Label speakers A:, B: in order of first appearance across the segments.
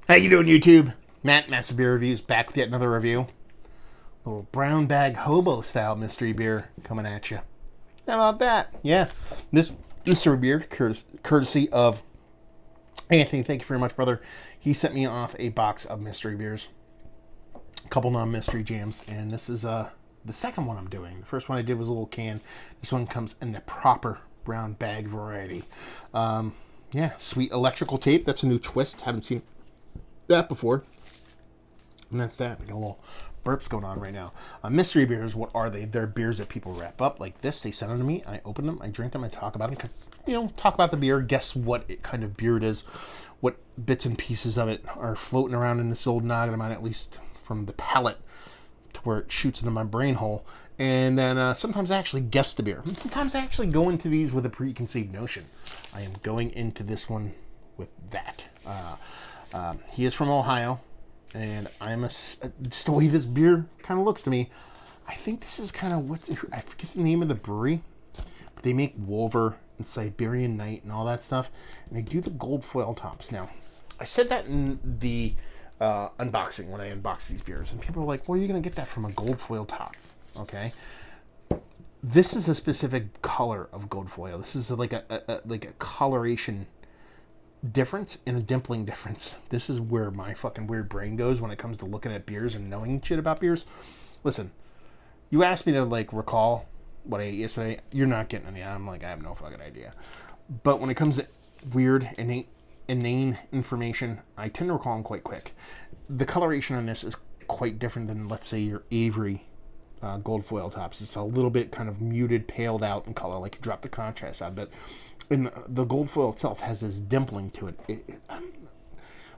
A: How you doing, YouTube? Matt, Massive Beer Reviews, back with yet another review. Little brown bag hobo style mystery beer coming at you. How about that? Yeah, this mystery beer, courtesy of Anthony. Thank you very much, brother. He sent me off a box of mystery beers, a couple non-mystery jams, and this is the second one I'm doing. The first one I did was a little can. This one comes in the proper brown bag variety. Yeah, sweet electrical tape. That's a new twist. Haven't seen that before. And that's that. I got a little burps going on right now. Mystery beers, what are they? They're beers that people wrap up like this. They send them to me. I open them. I drink them. I talk about them. Talk about the beer. Guess what kind of beer it is. What bits and pieces of it are floating around in this old noggin of mine, at least from the palate to where it shoots into my brain hole. And then sometimes I actually guess the beer. And sometimes I actually go into these with a preconceived notion. I am going into this one with that. He is from Ohio, and just the way this beer kind of looks to me, I think this is kind of I forget the name of the brewery, but they make Wolver and Siberian Night and all that stuff, and they do the gold foil tops. Now, I said that in the unboxing when I unboxed these beers, and people were like, "Where are you going to get that from? A gold foil top?" Okay. This is a specific color of gold foil. This is like a coloration difference and a dimpling difference. This is where my fucking weird brain goes when it comes to looking at beers and knowing shit about beers. Listen, you asked me to recall what I ate yesterday. You're not getting any. I'm like, I have no fucking idea. But when it comes to weird, inane information, I tend to recall them quite quick. The coloration on this is quite different than, let's say, your Avery gold foil tops. It's a little bit kind of muted, paled out in color, like you drop the contrast out of it. And the gold foil itself has this dimpling to it.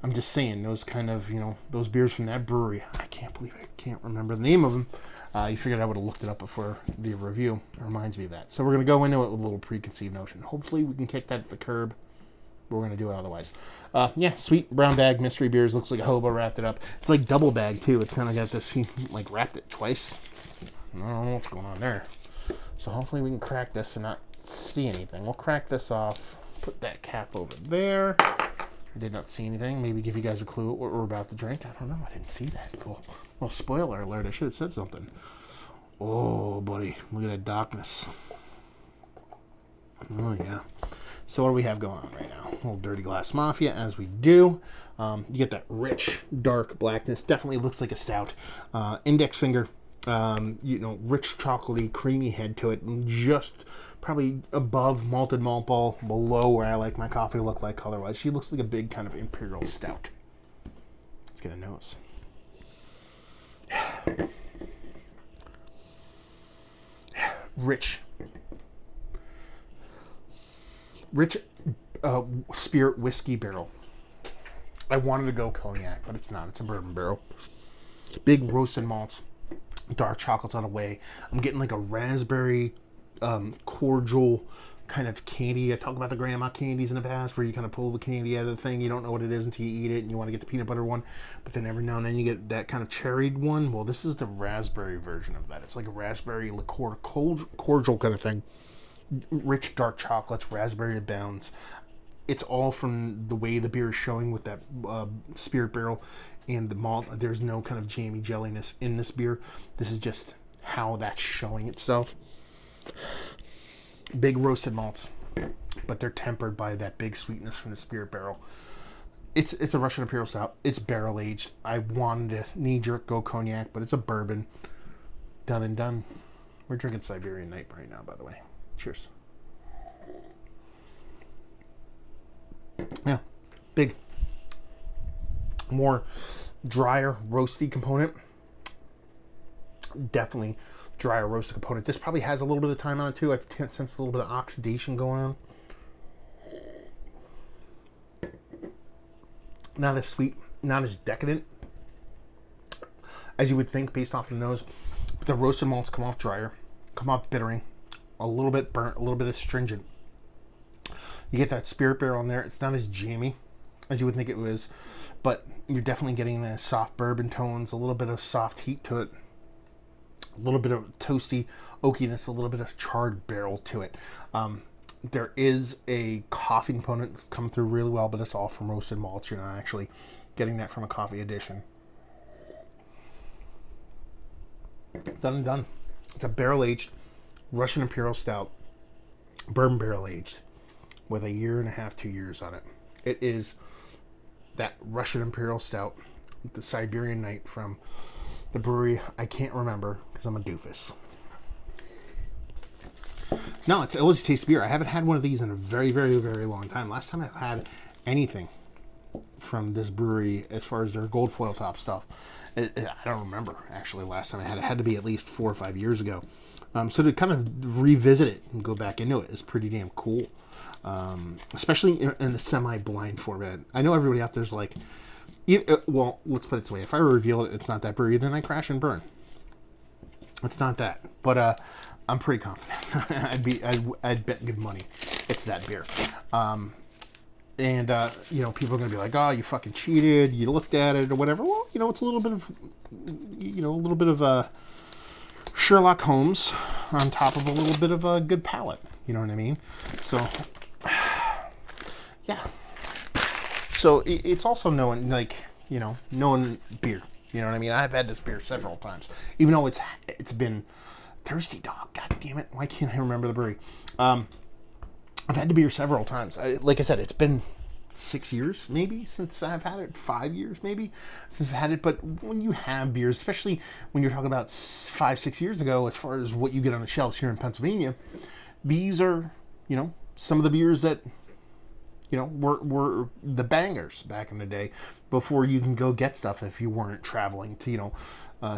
A: I'm just saying, those kind of, those beers from that brewery, I can't believe I can't remember the name of them. You figured I would have looked it up before the review. It reminds me of that. So we're going to go into it with a little preconceived notion. Hopefully we can kick that at the curb. But we're going to do it otherwise. Sweet brown bag mystery beers. Looks like a hobo wrapped it up. It's like double bag, too. It's kind of got this, wrapped it twice. I don't know what's going on there. So hopefully we can crack this and not see anything. We'll crack this off, put that cap over there. I did not see anything. Maybe give you guys a clue what we're about to drink. I don't know. I didn't see that. Cool. Well, spoiler alert. I should have said something. Oh, buddy. Look at that darkness. Oh, yeah. So what do we have going on right now? A little Dirty Glass Mafia, as we do. You get that rich, dark blackness. Definitely looks like a stout. Index finger. Rich chocolatey, creamy head to it, and just probably above malted malt ball, below where I like my coffee to look like color-wise. She looks like a big kind of imperial stout. Let's get a nose. Rich spirit whiskey barrel. I wanted to go cognac, but it's not. It's a bourbon barrel. Big roasted malts. Dark chocolate's on the way. I'm getting like a raspberry cordial kind of candy. I talked about the grandma candies in the past where you kind of pull the candy out of the thing. You don't know what it is until you eat it and you want to get the peanut butter one. But then every now and then you get that kind of cherried one. Well, this is the raspberry version of that. It's like a raspberry liqueur cordial kind of thing. Rich dark chocolates, raspberry abounds. It's all from the way the beer is showing with that spirit barrel and the malt. There's no kind of jammy jelliness in this beer. This is just how that's showing itself. Big roasted malts, but they're tempered by that big sweetness from the spirit barrel. It's a Russian Imperial Stout. It's barrel aged. I wanted to knee-jerk go cognac, but it's a bourbon. Done and done. We're drinking Siberian Night right now, by the way. Cheers. Yeah, big. More drier, roasty component. Definitely drier, roasty component. This probably has a little bit of time on it too. I've sensed a little bit of oxidation going on. Not as sweet, not as decadent as you would think based off the nose. But the roasted malts come off drier, come off bittering, a little bit burnt, a little bit astringent. You get that spirit barrel in there. It's not as jammy as you would think it was, but you're definitely getting the soft bourbon tones, a little bit of soft heat to it, a little bit of toasty oakiness, a little bit of charred barrel to it. There is a coffee component that's come through really well, but it's all from roasted malts. You're not actually getting that from a coffee edition. Done and done. It's a barrel-aged Russian Imperial Stout, bourbon barrel-aged, with 1.5 to 2 years on it. It is that Russian Imperial Stout, the Siberian Night from the brewery I can't remember because I'm a doofus. No, it always tastes beer. I haven't had one of these in a very, very, very long time. Last time I've had anything from this brewery as far as their gold foil top stuff, I don't remember actually last time I had it. It had to be at least 4 or 5 years ago. So to kind of revisit it and go back into it is pretty damn cool. Especially in the semi-blind format. I know everybody out there's like, well, let's put it this way. If I reveal it, it's not that brewery, then I crash and burn. It's not that. But I'm pretty confident. I'd bet good money it's that beer. And people are going to be like, oh, you fucking cheated. You looked at it or whatever. Well, it's a little bit of Sherlock Holmes on top of a little bit of a good palate. You know what I mean? So, yeah. So it's also knowing beer. You know what I mean? I've had this beer several times, even though it's been Thirsty Dog. God damn it! Why can't I remember the brewery? I've had the beer several times. Like I said, it's been 6 years maybe since I've had it. 5 years maybe since I've had it. But when you have beers, especially when you're talking about 5-6 years ago, as far as what you get on the shelves here in Pennsylvania, these are some of the beers that were the bangers back in the day before you can go get stuff if you weren't traveling to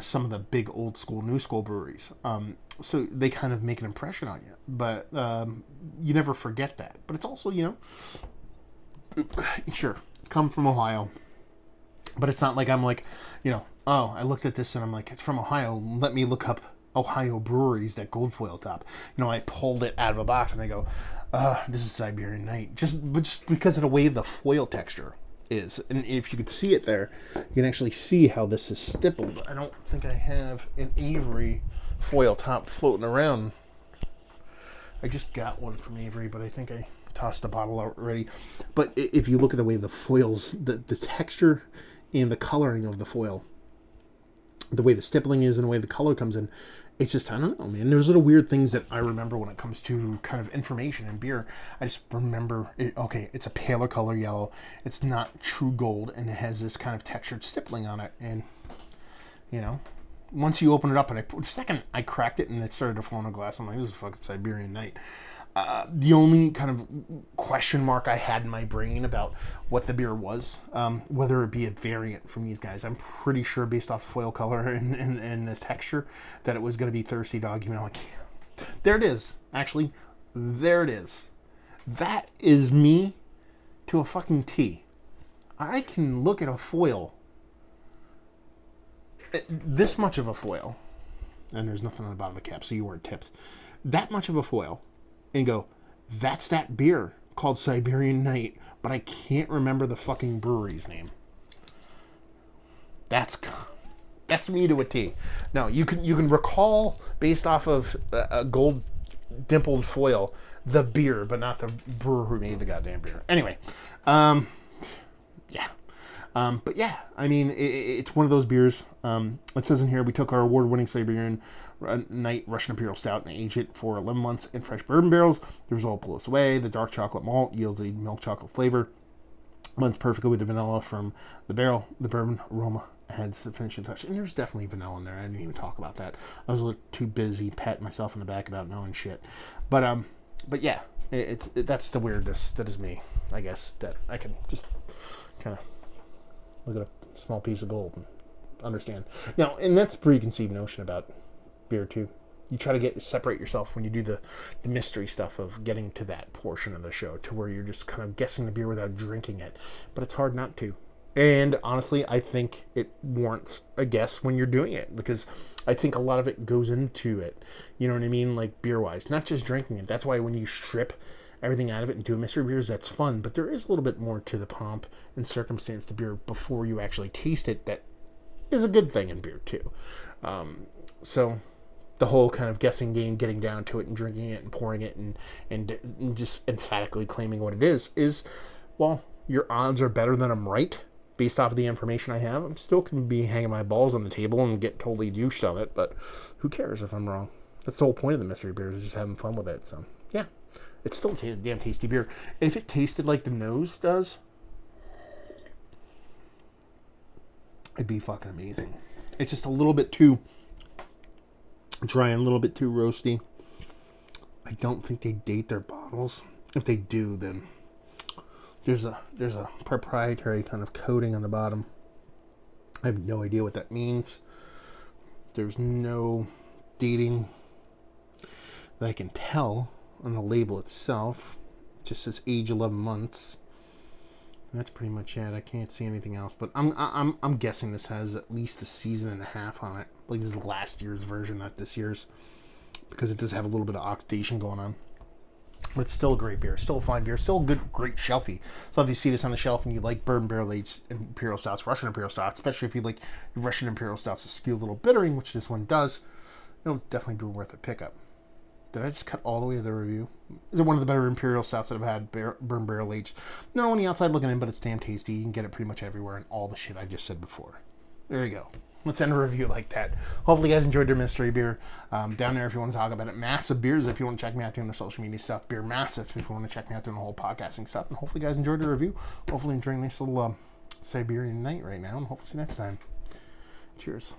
A: some of the big old school, new school breweries. So they kind of make an impression on you, but you never forget that. But it's also, sure, it's come from Ohio, but it's not like I'm like, oh, I looked at this and I'm like, it's from Ohio. Let me look up Ohio breweries that gold foil top. I pulled it out of a box and I go, this is Siberian Night. Just because of the way the foil texture is. And if you could see it there, you can actually see how this is stippled. I don't think I have an Avery foil top floating around. I just got one from Avery, but I think I tossed the bottle out already. But if you look at the way the foils, the texture and the coloring of the foil, the way the stippling is and the way the color comes in, it's just, I don't know, man. There's little weird things that I remember when it comes to kind of information in beer. I just remember, it's a paler color yellow. It's not true gold, and it has this kind of textured stippling on it. And, once you open it up, and the second I cracked it and it started to fall in a glass, I'm like, this is a fucking Siberian Night. The only kind of question mark I had in my brain about what the beer was, whether it be a variant from these guys, I'm pretty sure based off the foil color and the texture that it was going to be Thirsty Dog. There it is. Actually, there it is. That is me to a fucking T. I can look at a foil, this much of a foil, and there's nothing on the bottom of the cap, so you weren't tipped. That much of a foil, and go, that's that beer called Siberian Night, but I can't remember the fucking brewery's name. That's me to a T. No, you can recall based off of a gold dimpled foil the beer, but not the brewer who made the goddamn beer. Anyway, yeah. But yeah, I mean, it's one of those beers. It says in here, we took our award-winning Siberian Night Russian Imperial Stout and aged it for 11 months in fresh bourbon barrels. The result blew us away. The dark chocolate malt yields a milk chocolate flavor. Blends perfectly with the vanilla from the barrel. The bourbon aroma adds the finishing touch. And there's definitely vanilla in there. I didn't even talk about that. I was a little too busy patting myself in the back about knowing shit. But yeah, that's the weirdness that is me, I guess, that I can just kind of look at a small piece of gold and understand. Now, and that's a preconceived notion about beer too. You try to separate yourself when you do the mystery stuff of getting to that portion of the show to where you're just kind of guessing the beer without drinking it. But it's hard not to. And honestly, I think it warrants a guess when you're doing it, because I think a lot of it goes into it. You know what I mean? Like beer-wise, not just drinking it. That's why when you strip everything out of it and do a mystery beers, that's fun. But there is a little bit more to the pomp and circumstance to beer before you actually taste it that is a good thing in beer too. So the whole kind of guessing game, getting down to it and drinking it and pouring it and just emphatically claiming what it is, well, your odds are better than I'm right based off of the information I have. I'm still going to be hanging my balls on the table and get totally douched on it, but who cares if I'm wrong? That's the whole point of the mystery beers, is just having fun with it. So, yeah. It's still a damn tasty beer. If it tasted like the nose does, it'd be fucking amazing. It's just a little bit too dry and a little bit too roasty. I don't think they date their bottles. If they do, then there's a proprietary kind of coating on the bottom. I have no idea what that means. There's no dating that I can tell on the label itself. It just says age 11 months. And that's pretty much it. I can't see anything else, but I'm guessing this has at least a season and a half on it. Like, this is last year's version, not this year's, because it does have a little bit of oxidation going on. But it's still a great beer, still a fine beer, still a good, great shelfie. So if you see this on the shelf and you like bourbon barrel aged imperial stouts, Russian imperial stouts, especially if you like Russian imperial stouts to skew a little bittering, which this one does, it'll definitely be worth a pickup. Did I just cut all the way to the review? Is it one of the better imperial stouts that I've had bourbon barrel aged? No, on the outside looking in, but it's damn tasty. You can get it pretty much everywhere and all the shit I just said before. There you go. Let's end a review like that. Hopefully you guys enjoyed their mystery beer. Down there if you want to talk about it. Massive Beers if you want to check me out doing the social media stuff. Beer Massive if you want to check me out doing the whole podcasting stuff. And hopefully you guys enjoyed the review. Hopefully enjoying a nice little Siberian night right now. And hopefully see you next time. Cheers.